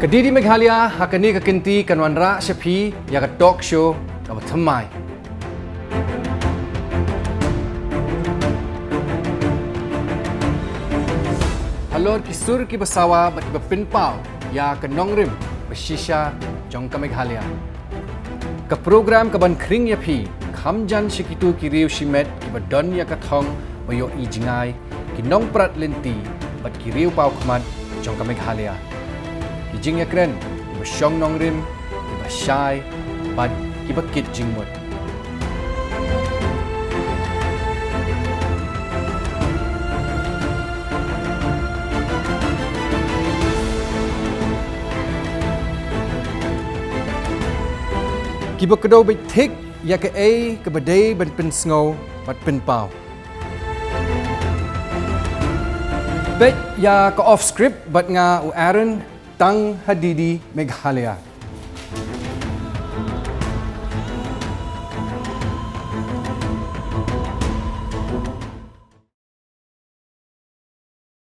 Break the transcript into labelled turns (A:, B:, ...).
A: Ke DD Meghalaya hakani ke kenti kan wanrah sepi ya ke Talkshow ke thymmai. Halor kisur ki besawa bat bepinpau ya ke nongrim besisha jong ke Meghalaya. Ke program ke khring ya pi kham jan kito ki riewshimet ki badon ya ke thong bayo I jingai ki nong prat lenti bat ki riewpawkhmat jong ke Meghalaya. Ki ïakren, ki besyong nongrim, ki besyai, bad ki bekit jingmut. Ki bekedau betik ya ke ke bedai ban pensngau bat penpau. Bet ya ke off script bat nga ïakren tang DD Meghalaya.